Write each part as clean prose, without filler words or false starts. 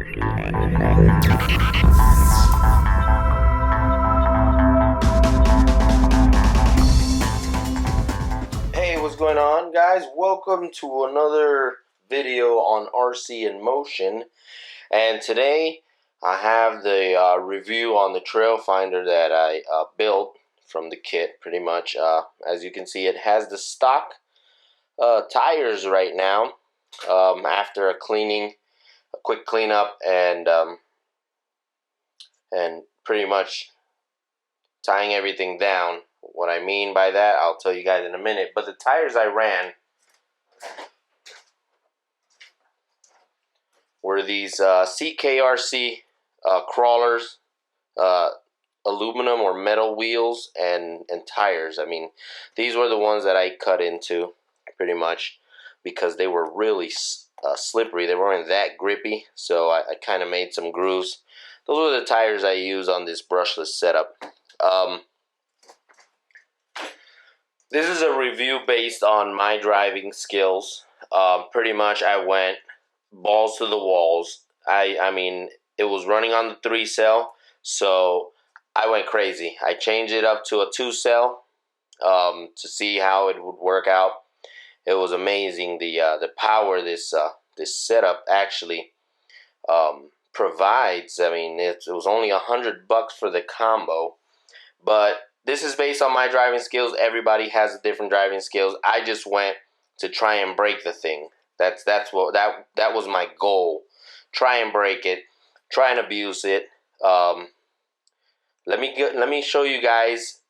Hey, what's going on, guys? Welcome to another video on RC in motion. And today I have the review on the TrailFinder that I built from the kit, pretty much. As you can see, it has the stock tires right now. After a quick cleanup, and pretty much tying everything down. What I mean by that, I'll tell you guys in a minute. But the tires I ran were these CKRC crawlers, aluminum or metal wheels and tires. I mean, these were the ones that I cut into pretty much because they were really slippery. They weren't that grippy, so I kind of made some grooves. Those were the tires I use on this brushless setup. This is a review based on my driving skills. Pretty much I went balls to the walls. I mean, it was running on the 3-cell, so I went crazy. I changed it up to a 2-cell to see how it would work out. It was amazing the power this setup actually provides. I mean, it was only $100 for the combo, but this is based on my driving skills. Everybody has different driving skills. I just went to try and break the thing. That was my goal. Try and break it. Try and abuse it. Let me show you guys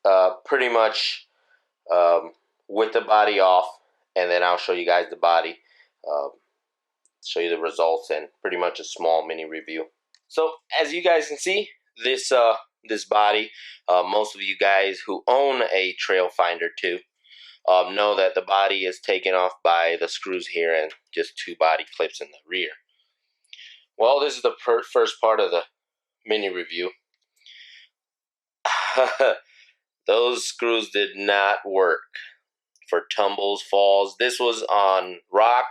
pretty much with the body off, and then I'll show you guys the body. Show you the results and pretty much a small mini review. So as you guys can see, this body, most of you guys who own a TrailFinder 2 know that the body is taken off by the screws here and just 2 body clips in the rear. Well, this is the first part of the mini review. Those screws did not work for tumbles, falls. This was on rock,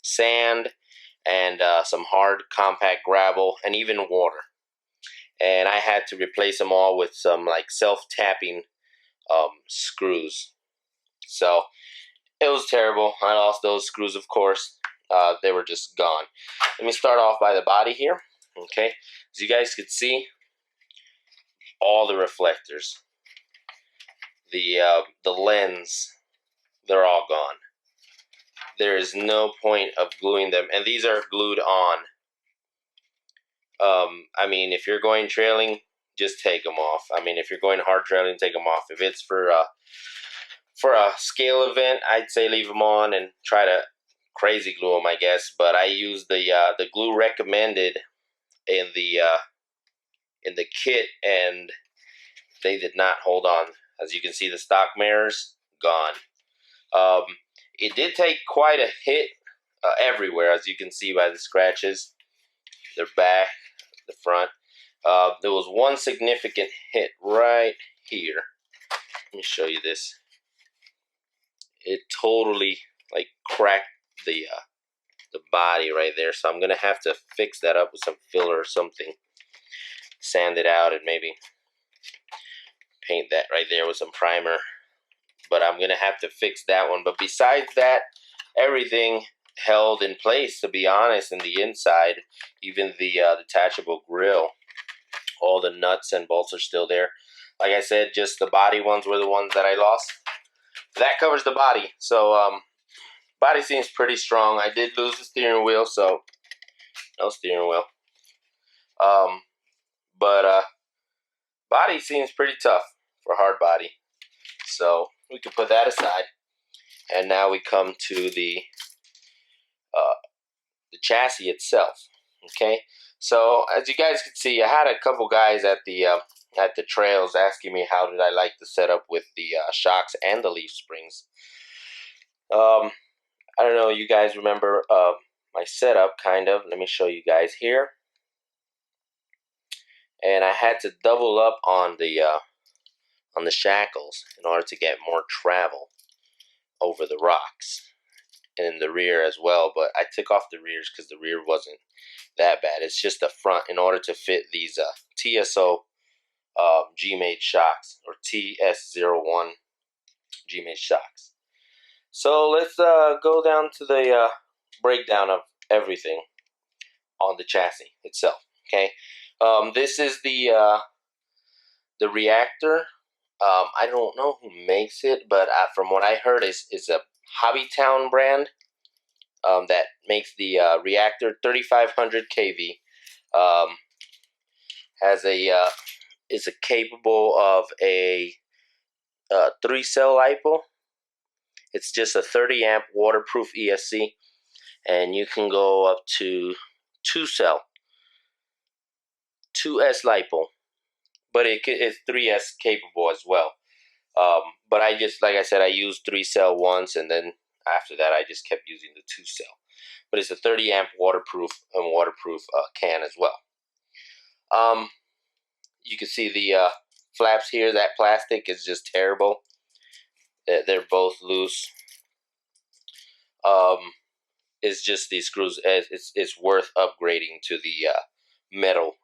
sand, and some hard compact gravel, and even water. And I had to replace them all with some like self-tapping screws. So it was terrible. I lost those screws, of course. They were just gone. Let me start off by the body here. Okay, as you guys could see, all the reflectors, the lens, they're all gone. There is no point of gluing them, and these are glued on. I mean, if you're going trailing, just take them off. I mean, if you're going hard trailing, take them off. If it's for a scale event, I'd say leave them on and try to crazy glue them, I guess. But I used the glue recommended in the kit, and they did not hold on. As you can see, the stock mirrors gone. It did take quite a hit everywhere, as you can see by the scratches. Their back, the front. There was one significant hit right here. Let me show you this. It totally like cracked the body right there. So I'm gonna have to fix that up with some filler or something. Sand it out and maybe paint that right there with some primer. But I'm gonna have to fix that one. But besides that, everything held in place, to be honest. In the inside, even the detachable grill, all the nuts and bolts are still there. Like I said, just the body ones were the ones that I lost. That covers the body. So body seems pretty strong. I did lose the steering wheel, so no steering wheel. But body seems pretty tough for hard body, so we can put that aside. And now we come to the chassis itself. Okay, so as you guys can see, I had a couple guys at the trails asking me how did I like the setup with the shocks and the leaf springs. I don't know, you guys remember my setup, kind of. Let me show you guys here. And I had to double up on the shackles in order to get more travel over the rocks. and the rear as well. But I took off the rears because the rear wasn't that bad. It's just the front in order to fit these TSO G-made shocks, or TS01 G-made shocks. So let's go down to the breakdown of everything on the chassis itself. Okay, this is the reactor. I don't know who makes it, but from what I heard, is a Hobbytown brand that makes the reactor, 3500 kV. Has a is a capable of a 3-cell LiPo. It's just a 30 amp waterproof ESC, and you can go up to 2-cell, 2S LiPo, but it's 3S capable as well. But I just, like I said, I used 3-cell once, and then after that I just kept using the 2-cell. But it's a 30 amp waterproof can as well. You can see the flaps here. That plastic is just terrible. They're both loose. It's just these screws. It's worth upgrading to the metal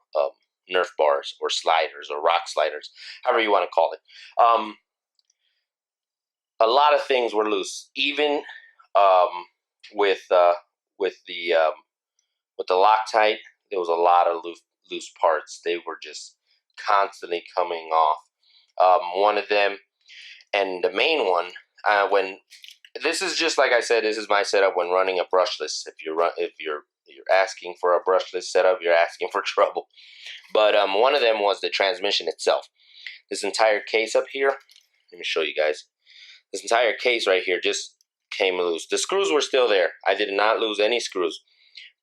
Nerf bars or sliders or rock sliders, however you want to call it. A lot of things were loose, even with the Loctite. There was a lot of loose parts. They were just constantly coming off. One of them, and the main one, when this is just like I said, this is my setup when running a brushless. If you're asking for a brushless setup, you're asking for trouble. But one of them was the transmission itself. This entire case up here, let me show you guys. This entire case right here just came loose. The screws were still there. I did not lose any screws,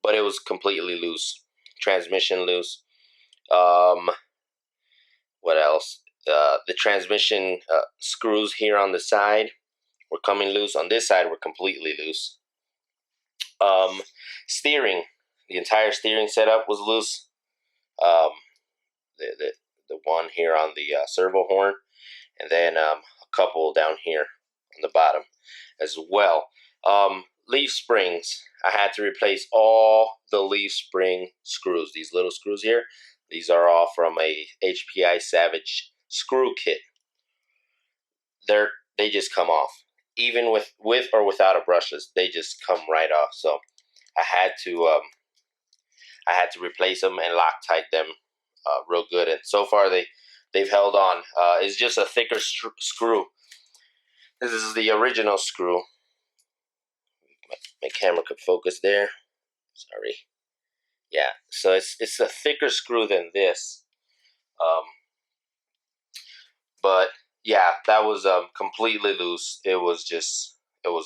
but it was completely loose. Transmission loose. What else? The transmission screws here on the side were coming loose. On this side were completely loose. Steering. The entire steering setup was loose. The one here on the servo horn, and then a couple down here on the bottom as well. Leaf springs. I had to replace all the leaf spring screws. These little screws here, these are all from a HPI Savage screw kit. They just come off. Even with or without a brushless, they just come right off. So I had to replace them and Loctite them real good. And so far they've held on. It's just a thicker screw. This is the original screw. My camera could focus there. Sorry. Yeah, so it's a thicker screw than this. But yeah, that was completely loose. It was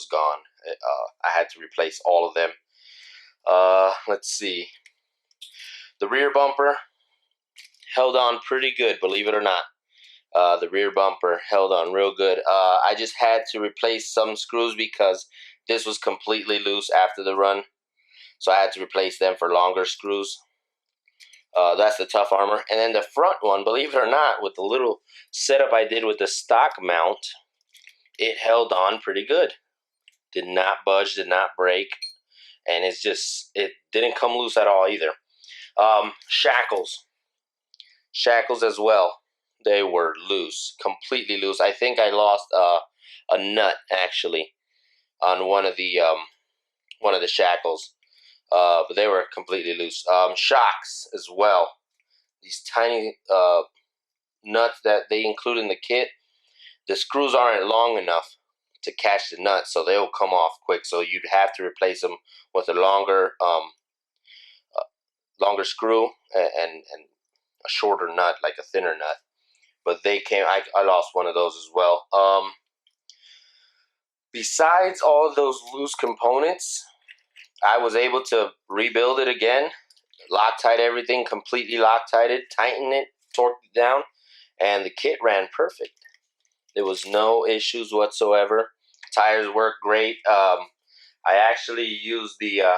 gone. I had to replace all of them. Let's see. The rear bumper held on pretty good, believe it or not. The rear bumper held on real good. I just had to replace some screws because this was completely loose after the run. So I had to replace them for longer screws. That's the Tough Armor. And then the front one, believe it or not, with the little setup I did with the stock mount, it held on pretty good. Did not budge, did not break. And it didn't come loose at all either. Shackles. Shackles as well. They were loose, completely loose. I think I lost a nut actually on one of the shackles, but they were completely loose. Shocks as well. These tiny nuts that they include in the kit. The screws aren't long enough to catch the nut, so they'll come off quick. So you'd have to replace them with a longer screw and a shorter nut, like a thinner nut. But they came. I lost one of those as well. Besides all of those loose components, I was able to rebuild it again, Loctite everything, completely Loctited, tighten it, torqued it down, and the kit ran perfect. There was no issues whatsoever. Tires work great. I actually used the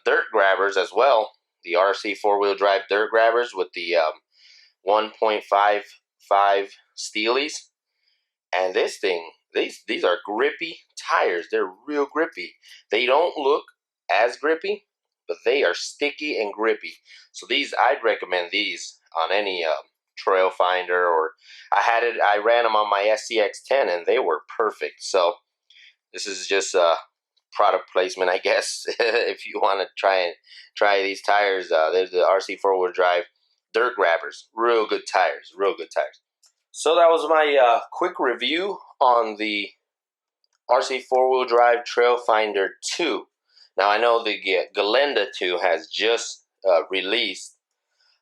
dirt grabbers as well, the RC 4-wheel drive dirt grabbers with the 1.55 Steelies, And this thing, these are grippy tires. They're real grippy. They don't look as grippy, but they are sticky and grippy. So these, I'd recommend these on any TrailFinder, or I ran them on my SCX10 and they were perfect. So this is just a product placement, I guess. If you want to try these tires, there's the RC 4-wheel drive dirt grabbers. Real good tires, real good tires. So that was my quick review on the RC 4-wheel drive TrailFinder 2. Now I know the Galenda 2 has just released,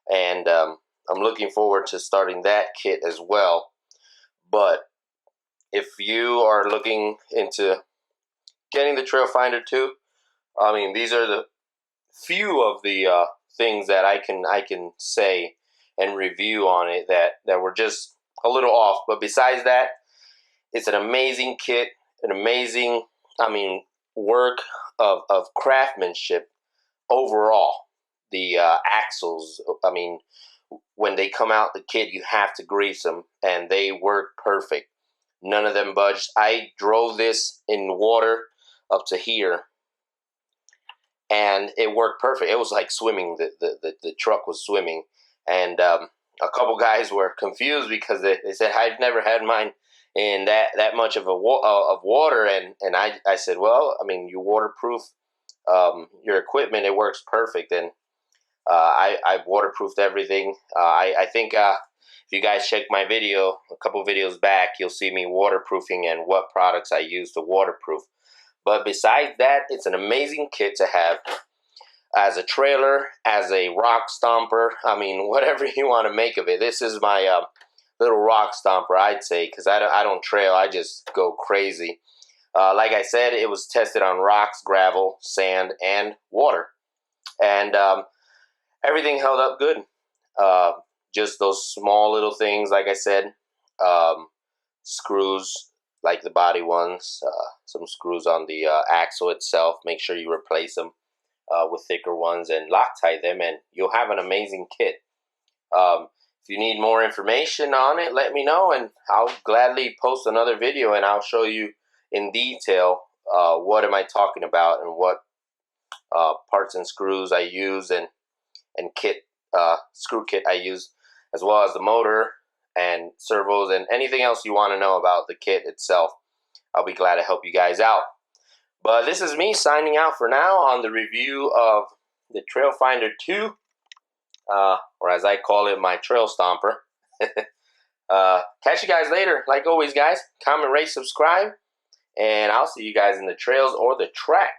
and I'm looking forward to starting that kit as well. But if you are looking into getting the TrailFinder 2, I mean, these are the few of the things that I can say and review on it that were just a little off. But besides that, it's an amazing kit, an amazing, I mean, work of craftsmanship overall. The axles, I mean, when they come out the kit, you have to grease them, and they work perfect. None of them budged. I drove this in water up to here, and it worked perfect. It was like swimming. The truck was swimming, and a couple guys were confused because they said, I've never had mine in that much of water, and I said, well, I mean, you waterproof your equipment, it works perfect. And I've waterproofed everything. I think if you guys check my video a couple videos back, you'll see me waterproofing and what products I use to waterproof. But besides that, it's an amazing kit to have as a trailer, as a rock stomper. I mean, whatever you want to make of it. This is my little rock stomper, I'd say, because I don't trail. I just go crazy. Like I said, it was tested on rocks, gravel, sand, and water. And everything held up good. Just those small little things, like I said, screws, like the body ones, some screws on the axle itself. Make sure you replace them with thicker ones and Loctite them, and you'll have an amazing kit. If you need more information on it, let me know, and I'll gladly post another video, and I'll show you in detail what am I talking about and what parts and screws I use, and kit, screw kit I use, as well as the motor and servos and anything else you want to know about the kit itself. I'll be glad to help you guys out. But this is me signing out for now on the review of the TrailFinder 2, or as I call it, my Trail Stomper. Catch you guys later. Like always, guys, comment, rate, subscribe, and I'll see you guys in the trails or the track.